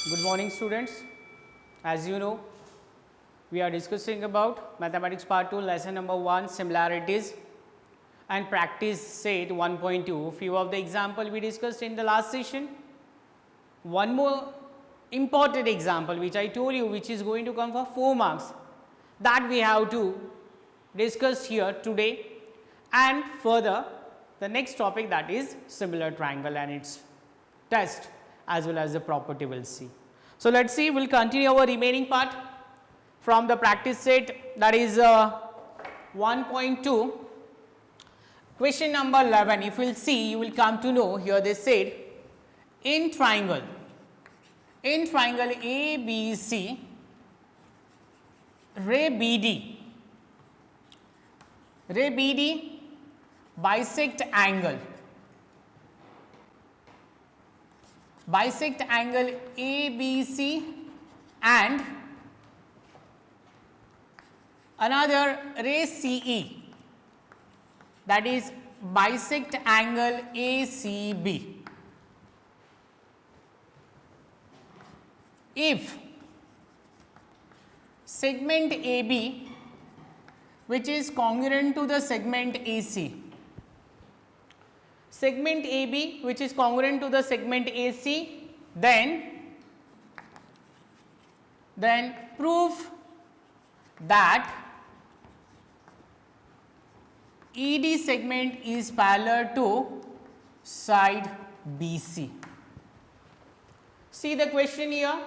Good morning students. As you know, we are discussing about mathematics part 2 lesson number 1 similarities and practice set 1.2. Few of the example we discussed in the last session. One more important example which I told you, which is going to come for 4 marks, that we have to discuss here today, and further the next topic, that is similar triangle and its test as well as the property we will see. So, let us see, we will continue our remaining part from the practice set, that is 1.2. Question number 11, if you will see, you will come to know here they said in triangle ABC, ray BD bisect angle ABC and another ray CE, that is bisect angle ACB. If segment AB, which is congruent to the segment AC, segment AB which is congruent to the segment AC, then prove that ED segment is parallel to side BC. See the question here,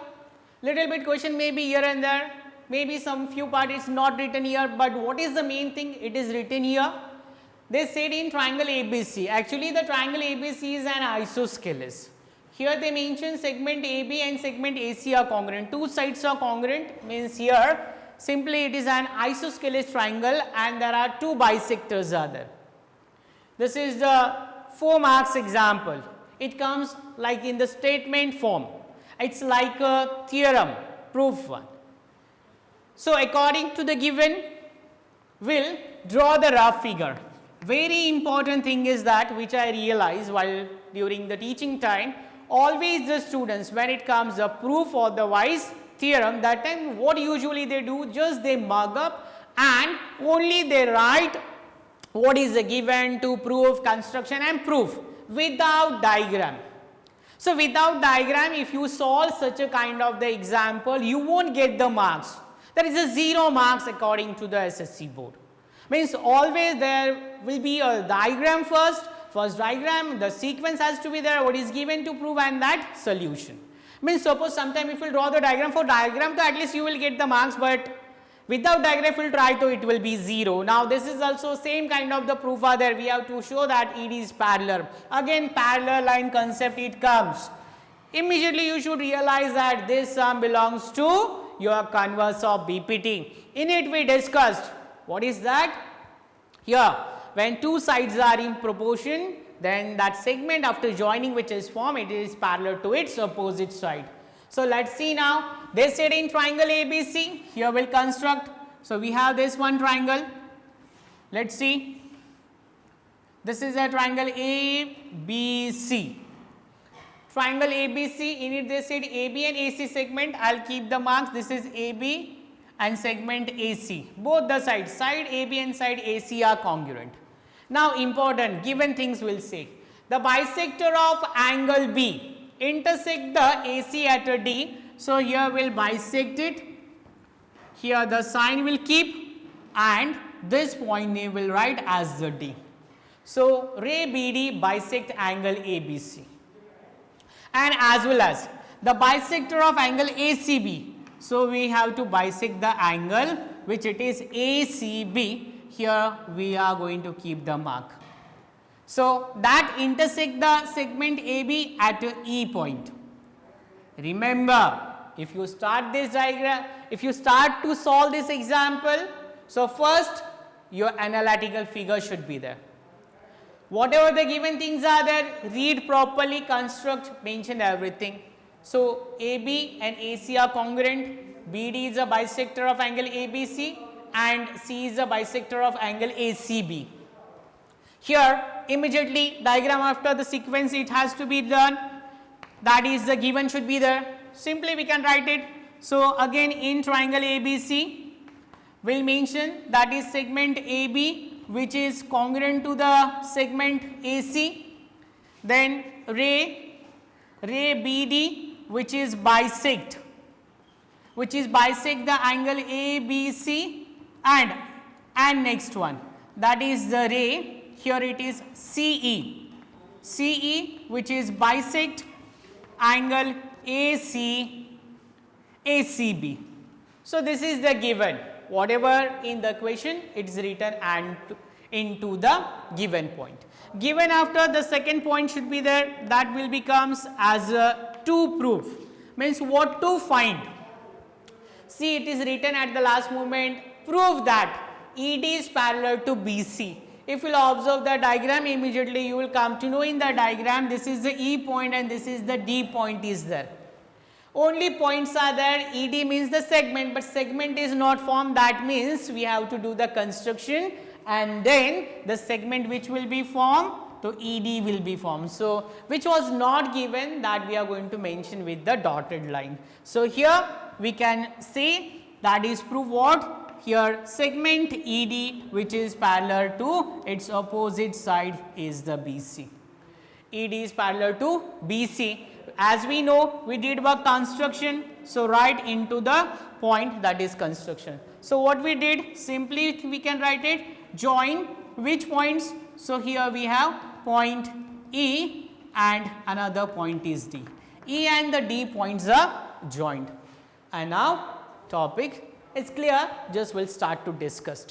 little bit question may be here and there, maybe some few part is not written here, but what is the main thing, it is written here. They said in triangle ABC, actually the triangle ABC is an isosceles. Here they mention segment AB and segment AC are congruent, two sides are congruent, means here simply it is an isosceles triangle and there are two bisectors are there. This is the 4 marks example, it comes like in the statement form, it is like a theorem, proof one. So, according to the given, we will draw the rough figure. Very important thing is that, which I realized while during the teaching time, always the students, when it comes a proof or the wise theorem, that time what usually they do, just they mug up and only they write what is the given to prove, construction and proof without diagram. So, without diagram, if you solve such a kind of the example, you won't get the marks. There is a 0 marks according to the SSC board. Means always there will be a diagram first diagram, the sequence has to be there, what is given to prove and that solution. Means suppose sometime if you draw the diagram, for diagram to at least you will get the marks, but without diagram if you will try to it will be 0. Now this is also same kind of the proof are there, we have to show that ED is parallel. Again parallel line concept it comes. Immediately you should realize that this sum belongs to your converse of BPT. In it we discussed, what is that? Here, when two sides are in proportion, then that segment after joining which is formed, it is parallel to its opposite side. So, let us see now, they said in triangle ABC, here we will construct. So, we have this one triangle, let us see, this is a triangle ABC. Triangle ABC, in it they said AB and AC segment, I will keep the marks, this is AB and segment AC, both the sides, side AB and side AC are congruent. Now important given things will say, the bisector of angle B intersect the AC at a D, so here we will bisect it, here the sign will keep and this point name will write as the D. So ray BD bisect angle ABC, and as well as the bisector of angle ACB. So, we have to bisect the angle which it is ACB, here we are going to keep the mark. So, that intersect the segment AB at a E point. Remember, if you start this diagram, if you start to solve this example, so first your analytical figure should be there. Whatever the given things are there, read properly, construct, mention everything. So, AB and AC are congruent, BD is a bisector of angle ABC and C is a bisector of angle ACB. Here immediately diagram after the sequence it has to be done, that is the given should be there. Simply we can write it. So again in triangle ABC, we'll mention that is segment AB which is congruent to the segment AC, then ray BD which is bisect the angle ABC, and next one, that is the ray, here it is CE which is bisect angle ACB. So this is the given, whatever in the question it is written and into the given point. Given after the second point should be there, that will becomes as a to prove, means what to find. See, it is written at the last moment, prove that ED is parallel to BC. If you will observe the diagram, immediately you will come to know in the diagram this is the E point and this is the D point is there. Only points are there, ED means the segment, but segment is not formed, that means we have to do the construction and then the segment which will be formed, so ED will be formed. So which was not given, that we are going to mention with the dotted line. So here we can say that is prove what? Here segment ED which is parallel to its opposite side is the BC. ED is parallel to BC. As we know, we did work construction, so right into the point, that is construction. So what we did, simply we can write it, join which points? So here we have point E and another point is D. E and the D points are joined. And now topic is clear, just we'll start to discuss.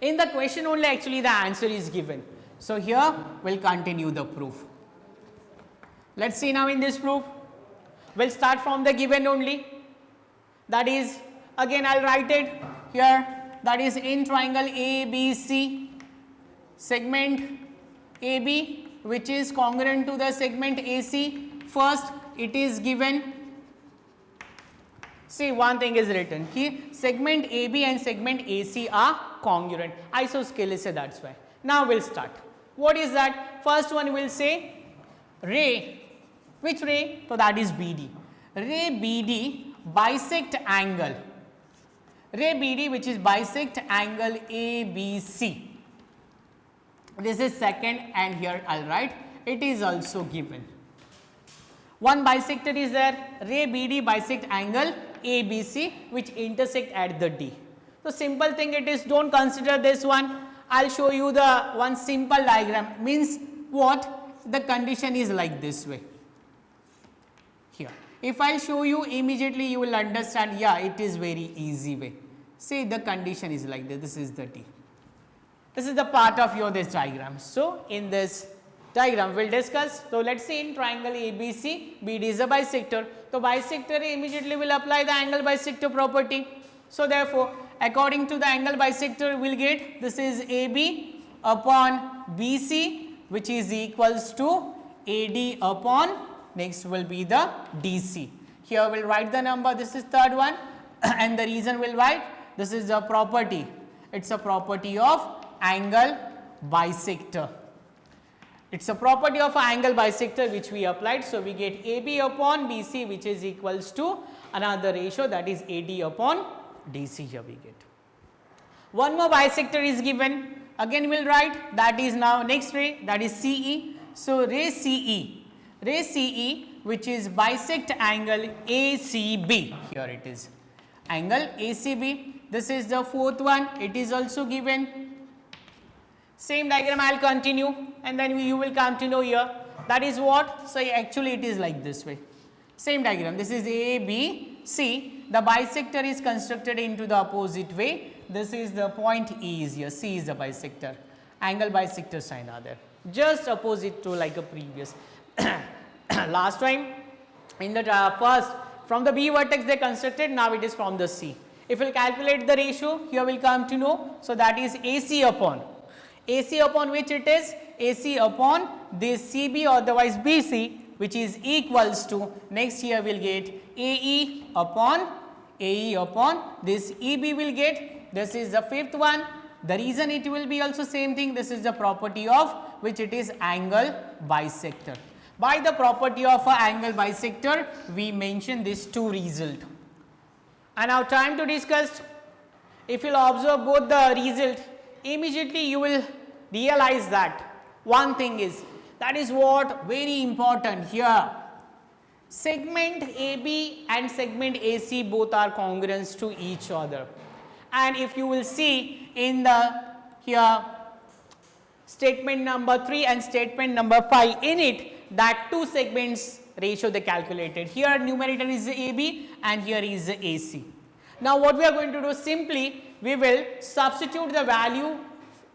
In the question only actually the answer is given. So here we'll continue the proof. Let's see now in this proof. We'll start from the given only. That is, again I'll write it here, that is in triangle ABC, segment AB which is congruent to the segment AC. First it is given, see one thing is written here, segment AB and segment AC are congruent, isosceles, that's why. Now we'll start. What is that? First one will say ray, which ray? So that is BD. Ray BD bisect angle, ray BD which is bisect angle ABC. This is second, and here I'll write it is also given. One bisector is there, ray BD bisect angle ABC which intersect at the D. So simple thing it is, don't consider this one. I'll show you the one simple diagram, means what? The condition is like this way. Here, if I show you, immediately you will understand, yeah, it is very easy way. See, the condition is like this, this is the D. This is the part of your this diagram. So in this diagram we'll discuss. So let's see in triangle ABC, BD is a bisector. So bisector immediately will apply the angle bisector property. So therefore, according to the angle bisector we'll get this is AB upon BC which is equals to AD upon, next will be the DC. Here we'll write the number, this is third one and the reason we'll write, this is the property, it's a property of angle bisector. It's a property of angle bisector which we applied. So we get AB upon BC which is equals to another ratio, that is AD upon DC, here we get. One more bisector is given, again we'll write, that is now next ray, that is CE. So ray CE which is bisect angle ACB, here it is angle ACB. This is the fourth one, it is also given. Same diagram I will continue and then you will come to know here, that is what? So actually it is like this way, same diagram, this is A, B, C, the bisector is constructed into the opposite way, this is the point E is here, C is the bisector, angle bisector sign are there, just opposite to like a previous. Last time in the first, from the B vertex they constructed, now it is from the C. If we will calculate the ratio, here we will come to know, so that is AC upon which it is AC upon this CB or otherwise BC which is equals to, next here we will get AE upon this EB will get, this is the fifth one. The reason it will be also same thing, this is the property of which it is angle bisector. by the property of an angle bisector, we mention these two result. And now time to discuss. If you will observe both the result, immediately you will realize that one thing is, that is what very important here. Segment AB and segment AC both are congruent to each other. And if you will see in the here statement number 3 and statement number 5, in it that two segments ratio they calculated. Here numerator is the AB and here is the AC. Now what we are going to do, simply we will substitute the value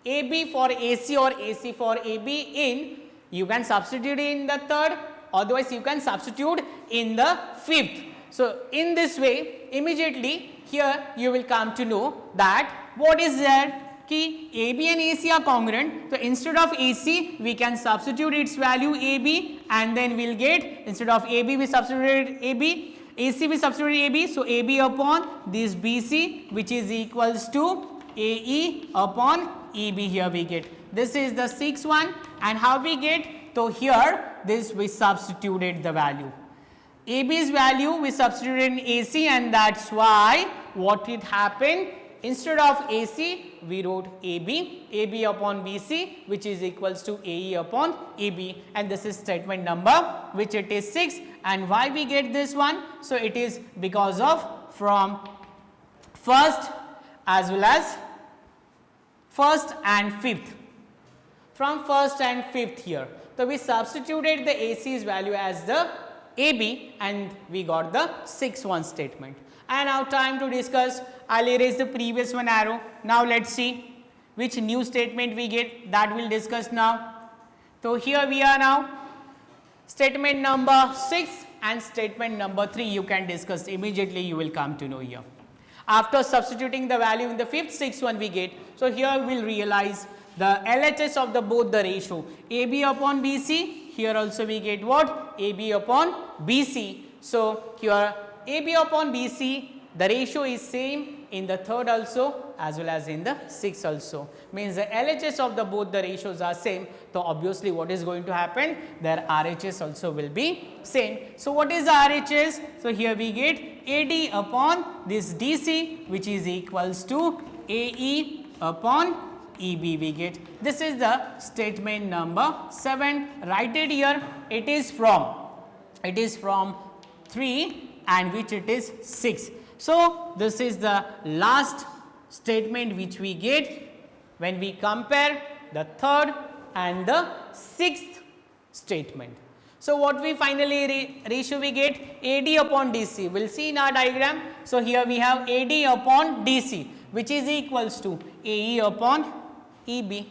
AB for AC or AC for AB in, you can substitute in the third, otherwise you can substitute in the fifth. So in this way, immediately here you will come to know that what is there, ki AB and AC are congruent. So instead of AC we can substitute its value AB, and then we will get, instead of AB we substituted AB, AC we substituted AB, so AB upon this BC, which is equals to AE upon EB, here we get. This is the sixth one, and how we get? So here this we substituted the value. AB's value we substituted in AC, and that's why what it happened, instead of AC we wrote AB upon BC, which is equals to AE upon EB, and this is statement number which it is 6. And why we get this one? So it is because of from first as well as first and fifth. From first and fifth here. So we substituted the AC's value as the AB and we got the sixth one statement. And now time to discuss. I'll erase the previous one arrow. Now let's see which new statement we get, that we'll discuss now. So here we are now. Statement number 6 and statement number 3 you can discuss immediately, you will come to know here. After substituting the value in the fifth, sixth one we get. So here we will realize the LHS of the both the ratio AB upon BC, here also we get what? AB upon BC. So here AB upon BC, the ratio is same in the third also as well as in the sixth also, means the LHS of the both the ratios are same. So obviously what is going to happen, their RHS also will be same. So what is the RHS? So here we get AD upon this DC, which is equals to AE upon EB we get. This is the statement number 7. Write it here. It is from 3 and which it is 6. So this is the last statement which we get when we compare the third and the sixth statement. So what we finally ratio we get? AD upon DC. We'll see in our diagram. So here we have AD upon DC, which is equals to AE upon EB.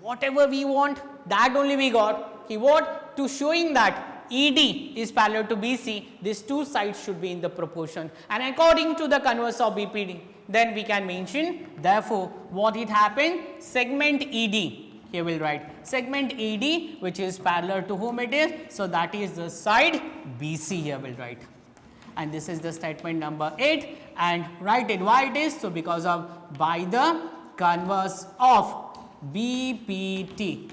Whatever we want, that only we got. What? To showing that ED is parallel to BC, these two sides should be in the proportion, and according to the converse of BPD, then we can mention, therefore what it happened, segment ED, here we will write segment ED, which is parallel to whom it is, so that is the side BC, here we will write. And this is the statement number 8, and write it why it is, so because of by the converse of BPT.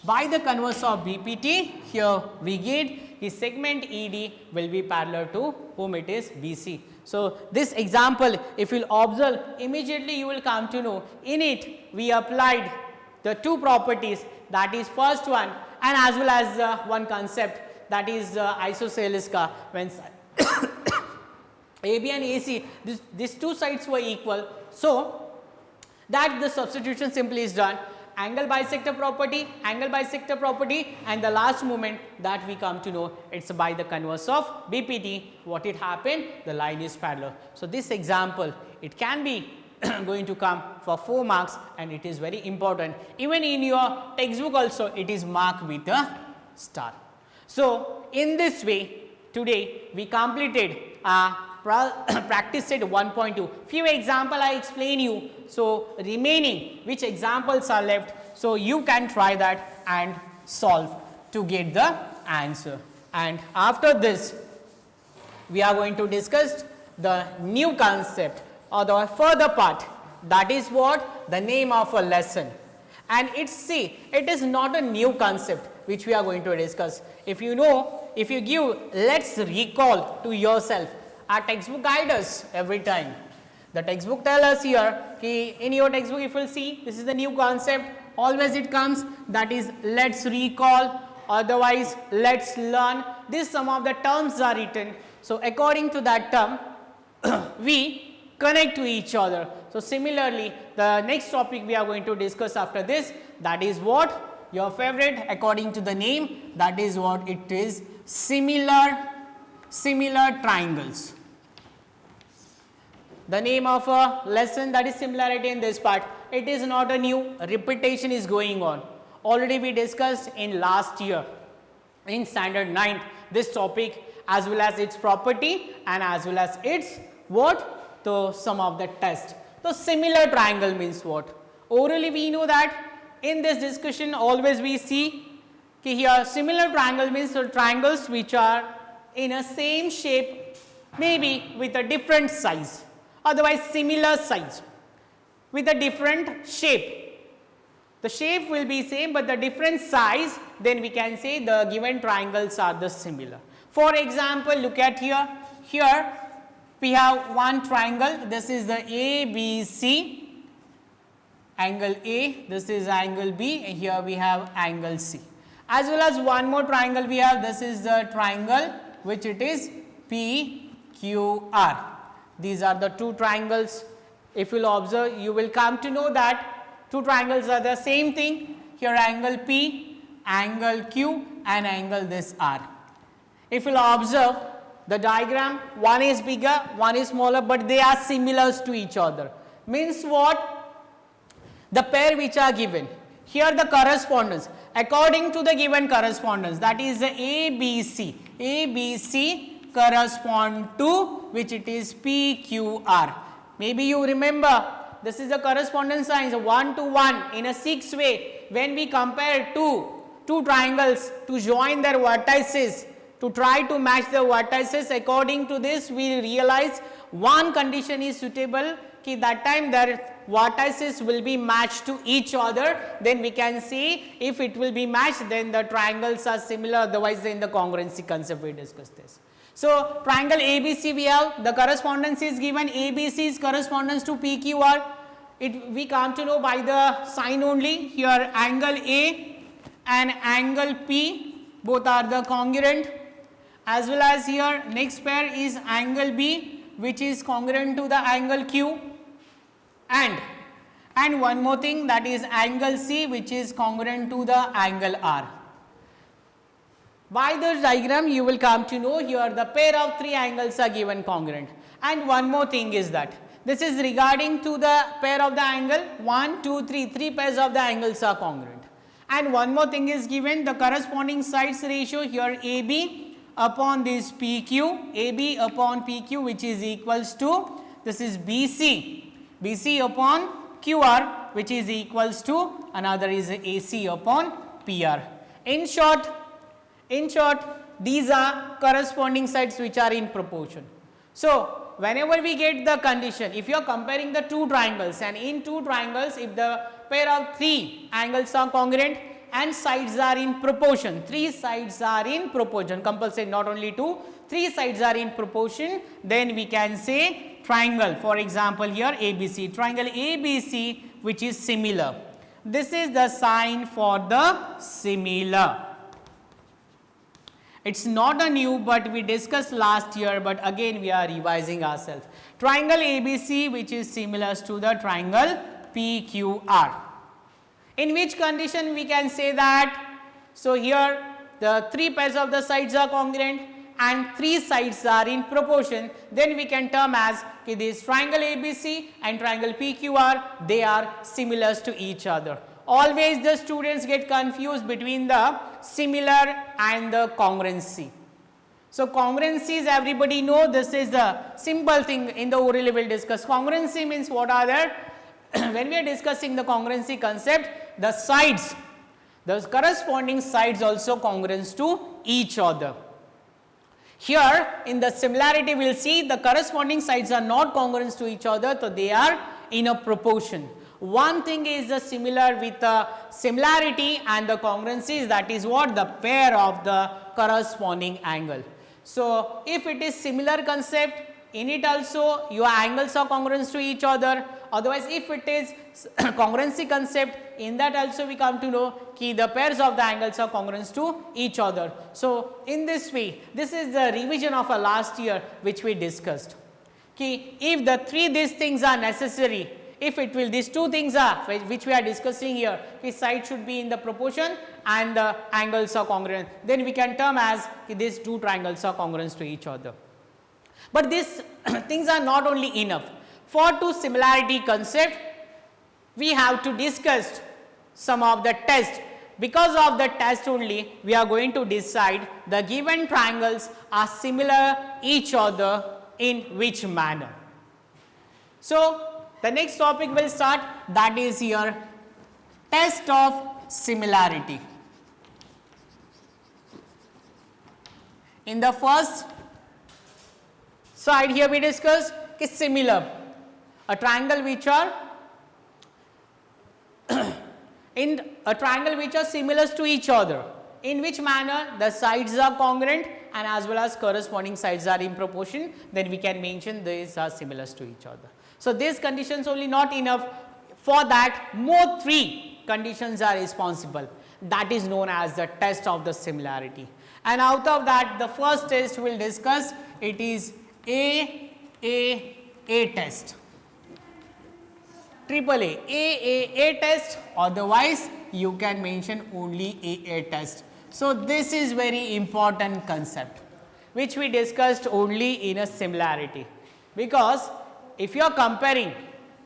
By the converse of BPT, here we get the segment ED will be parallel to whom it is BC. So this example, if you will observe, immediately you will come to know, in it we applied the two properties, that is first one, and as well as one concept, that is isosceles ka, when AB and AC, these two sides were equal, so that the substitution simply is done. Angle bisector property, and the last moment that we come to know, it's by the converse of BPT. What it happened? The line is parallel. So this example, it can be going to come for 4 marks, and it is very important. Even in your textbook also, it is marked with a star. So in this way, today we completed practice set 1.2. Few example I explain you. So remaining which examples are left, so you can try that and solve to get the answer. And after this, we are going to discuss the new concept or the further part, that is what the name of a lesson. And it is not a new concept which we are going to discuss. If you know, if you give, let's recall to yourself, our textbook guide us every time. The textbook tell us here, in your textbook if you will see, this is the new concept, always it comes, that is let's recall, otherwise let's learn. This some of the terms are written. So according to that term, we connect to each other. So similarly, the next topic we are going to discuss after this, that is what? Your favorite, according to the name, that is what it is, similar triangles. The name of a lesson, that is similarity in this part. It is not a new, repetition is going on. Already we discussed in last year in standard 9th this topic as well as its property and as well as its what? So some of the test. So similar triangle means what? Orally we know that. In this discussion always we see here similar triangle means triangles which are in a same shape, maybe with a different size, otherwise similar size with a different shape. The shape will be same but the different size, then we can say the given triangles are the similar. For example, look at here. Here we have one triangle, this is the ABC, angle A, this is angle B, and here we have angle C. As well as one more triangle we have, this is the triangle which it is PQR. These are the two triangles. If you will observe, you will come to know that two triangles are the same thing. Here angle P, angle Q and angle this R. If you will observe the diagram, one is bigger, one is smaller, but they are similar to each other. Means what? The pair which are given. Here the correspondence, according to the given correspondence, that is the ABC. ABC correspond to which it is PQR. Maybe you remember, this is the correspondence signs 1 to 1 in a 6 way. When we compare two triangles to join their vertices, to try to match the vertices, according to this we realize one condition is suitable, that time their vertices will be matched to each other, then we can see if it will be matched, then the triangles are similar, otherwise in the congruency concept we discussed this. So triangle ABC we have, the correspondence is given, ABC is correspondence to PQR. We come to know by the sign only. Here angle A and angle P both are the congruent, as well as here next pair is angle B which is congruent to the angle Q, and one more thing, that is angle C which is congruent to the angle R. By this diagram you will come to know here the pair of three angles are given congruent. And one more thing is that this is regarding to the pair of the angle 1, 2, 3, three pairs of the angles are congruent. And one more thing is given, the corresponding sides ratio here AB upon this PQ, AB upon PQ which is equals to, this is BC upon QR which is equals to, another is AC upon PR. In short, these are corresponding sides which are in proportion. So whenever we get the condition, if you are comparing the two triangles, and in two triangles if the pair of three angles are congruent and sides are in proportion, three sides are in proportion, compulsory not only two, three sides are in proportion, then we can say triangle. For example here ABC, triangle ABC which is similar. This is the sign for the similar. It's not a new, but we discussed last year, but again we are revising ourselves. Triangle ABC which is similar to the triangle PQR. In which condition we can say that? So here the three pairs of the sides are congruent and three sides are in proportion, then we can term as this triangle ABC and triangle PQR, they are similar to each other. Always the students get confused between the similar and the congruency. So congruencies everybody know, this is the simple thing in the oral we will discuss. Congruency means what are there? When we are discussing the congruency concept, the sides, the corresponding sides also congruent to each other. Here in the similarity we will see the corresponding sides are not congruent to each other, so they are in a proportion. One thing is the similar with the similarity and the congruency, that is what the pair of the corresponding angle. So, if it is similar concept, in it also your angles are congruent to each other. Otherwise, if it is congruency concept, in that also we come to know ki the pairs of the angles are congruent to each other. So, in this way, this is the revision of a last year which we discussed. Ki if the these things are necessary, if it will these two things are which we are discussing here, the side should be in the proportion and the angles are congruent, then we can term as these two triangles are congruent to each other. But these things are not only enough. For to similarity concept, we have to discuss some of the tests. Because of the test only, we are going to decide the given triangles are similar each other in which manner. So, the next topic will start, that is your test of similarity. In the first side here we discussed is similar, a triangle which are in a triangle which are similar to each other. In which manner? The sides are congruent and as well as corresponding sides are in proportion, then we can mention these are similar to each other. So, these conditions only not enough, for that more 3 conditions are responsible, that is known as the test of the similarity. And out of that, the first test we will discuss, it is A test, triple A test, otherwise you can mention only A test. So, this is very important concept which we discussed only in a similarity, because if you are comparing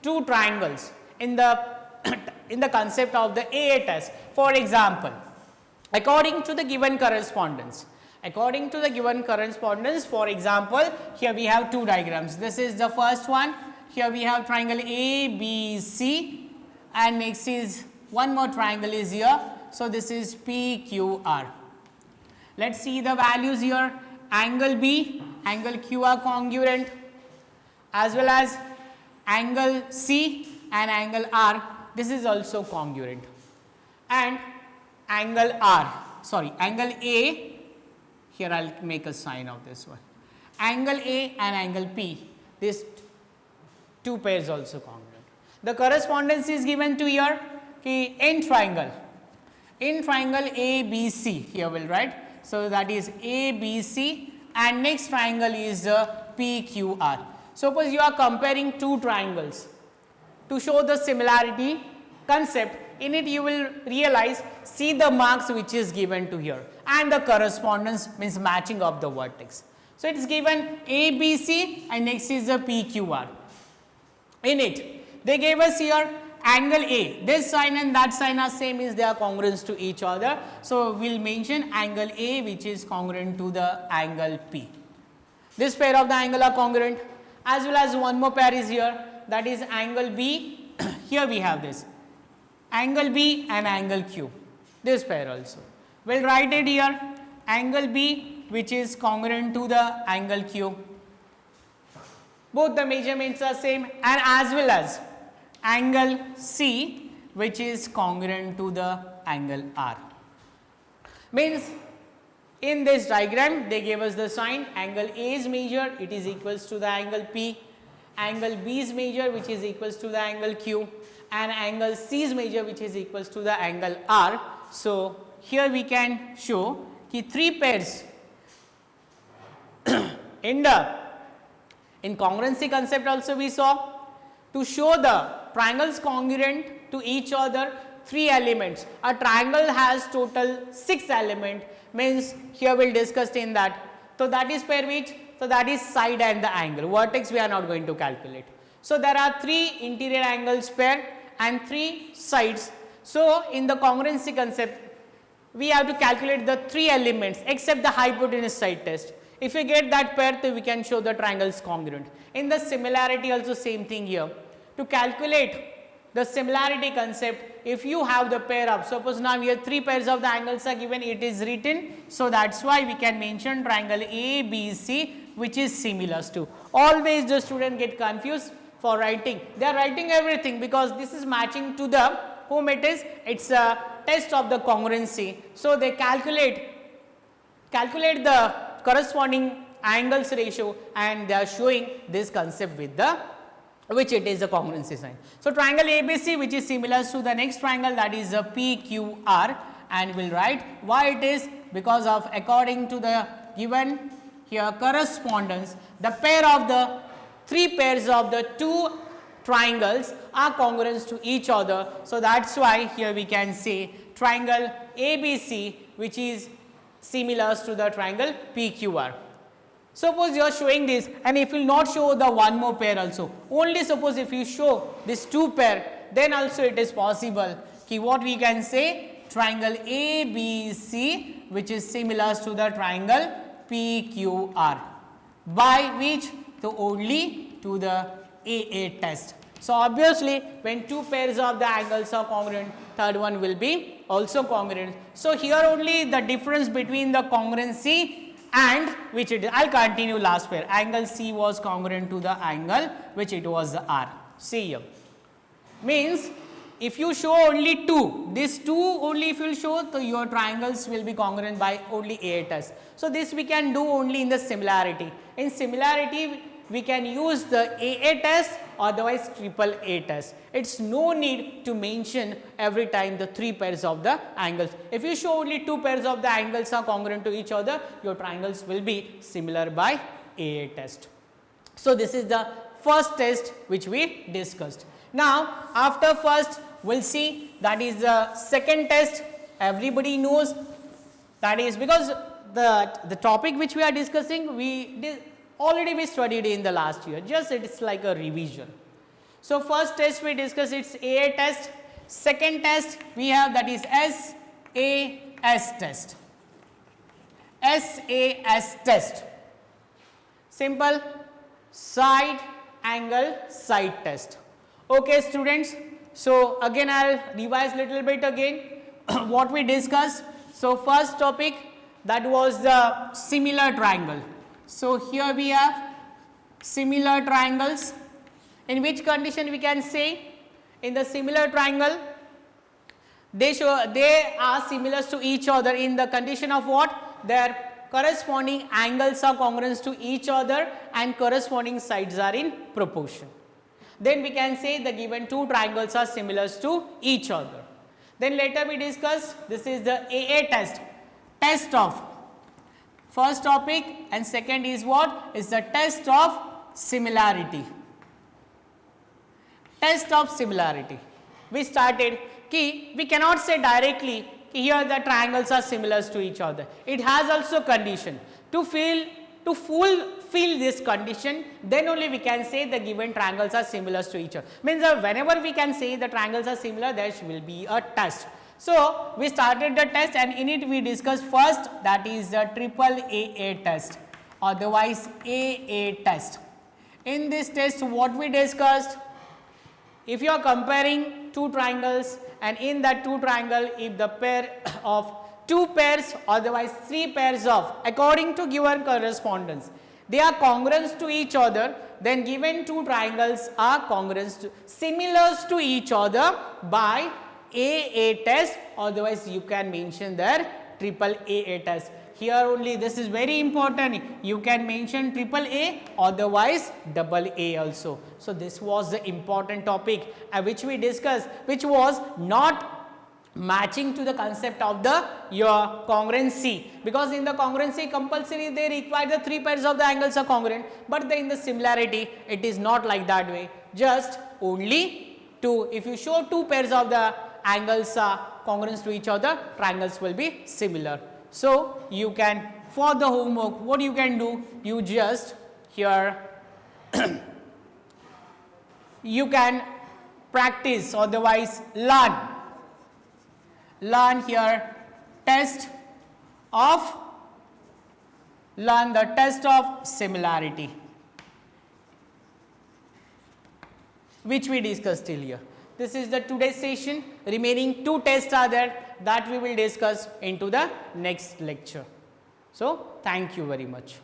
two triangles in the concept of the AA test, for example, according to the given correspondence, for example, here we have two diagrams. This is the first one. Here we have triangle ABC, and next is one more triangle is here. So, this is PQR. Let us see the values here. Angle B, angle Q are congruent, as well as angle C and angle R, this is also congruent, and angle A, here I will make a sign of this one, angle A and angle P, these two pairs also congruent. The correspondence is given to here in triangle ABC, here we will write. So, that is ABC, and next triangle is PQR. Suppose you are comparing two triangles. To show the similarity concept, in it you will realize, see the marks which is given to here, and the correspondence means matching of the vertex. So, it is given ABC and next is the PQR. In it, they gave us here angle A, this sign and that sign are same, is they are congruent to each other. So, we will mention angle A which is congruent to the angle P. This pair of the angle are congruent, as well as one more pair is here, that is angle B. Here we have this angle B and angle Q, this pair also. We will write it here, angle B which is congruent to the angle Q. Both the measurements are same, and as well as angle C which is congruent to the angle R. Means in this diagram they gave us the sign, angle A is measured, it is equals to the angle P, angle B is measured which is equals to the angle Q, and angle C is measured which is equals to the angle R. So, here we can show ki 3 pairs in congruency concept also we saw, to show the triangles congruent to each other, 3 elements. A triangle has total 6 elements, means here we will discuss in that. So, that is pair which, so that is side and the angle, vertex we are not going to calculate. So, there are 3 interior angles pair and 3 sides. So, in the congruency concept, we have to calculate the 3 elements except the hypotenuse side test. If we get that pair, then we can show the triangles congruent. In the similarity also same thing here. To calculate the similarity concept, if you have the pair of, suppose now here 3 pairs of the angles are given, it is written. So, that is why we can mention triangle ABC which is similar to. Always the student get confused. for writing. They are writing everything because this is matching to the whom it is. It's a test of the congruency. So they calculate the corresponding angles ratio and they are showing this concept with the which it is a congruency sign. So triangle ABC, which is similar to the next triangle, that is a PQR, and we will write why it is, because of according to the given here correspondence, the pair of the three pairs of the two triangles are congruent to each other. So that is why here we can say triangle ABC, which is similar to the triangle PQR. Suppose you are showing this, and if you will not show the one more pair also, only suppose if you show this two pair, then also it is possible. What we can say, triangle ABC, which is similar to the triangle PQR, by which to only to the AA test. So obviously when two pairs of the angles are congruent, third one will be also congruent. So here only the difference between the congruency and which it is, I will continue last pair, angle C was congruent to the angle which it was the R. See here, means if you show only two, this two only if you will show, so your triangles will be congruent by only AA test. So this we can do only in the similarity. In similarity we can use the AA test, otherwise triple A test. It is no need to mention every time the three pairs of the angles. If you show only two pairs of the angles are congruent to each other, your triangles will be similar by AA test. So this is the first test which we discussed. Now after first we will see that is the second test. Everybody knows that is because the topic which we are discussing already we studied in the last year, just it is like a revision. So first test we discussed, it's AA test. Second test we have, that is SAS test. SAS test, simple side angle side test. Okay students, so again I will revise little bit again what we discussed. So first topic, that was the similar triangle. So here we have similar triangles. In which condition we can say, in the similar triangle they are similar to each other in the condition of what? Their corresponding angles are congruent to each other and corresponding sides are in proportion. Then we can say the given two triangles are similar to each other. Then later we discuss, this is the AA test, test of first topic, and second is what? Is the test of similarity. Test of similarity. We started we cannot say directly here the triangles are similar to each other. It has also condition. To fulfill this condition, then only we can say the given triangles are similar to each other. Means whenever we can say the triangles are similar, there will be a test. So we started the test, and in it we discussed first, that is the triple AA test, otherwise AA test. In this test what we discussed, if you are comparing two triangles and in that two triangle, if the pair of two pairs, otherwise three pairs of, according to given correspondence, they are congruent to each other, then given two triangles are congruent similar to each other by AA test, otherwise you can mention their triple AA test. Here only this is very important, you can mention triple A, otherwise double A also. So this was the important topic which we discussed, which was not matching to the concept of the your congruency, because in the congruency compulsory they require the three pairs of the angles are congruent, but in the similarity it is not like that way, just only two. If you show two pairs of the angles are congruent to each other, triangles will be similar. So you can, for the homework, what you can do, you just here you can practice, otherwise learn here learn the test of similarity which we discussed till here. This is the today's session. Remaining two tests are there, that we will discuss into the next lecture. So thank you very much.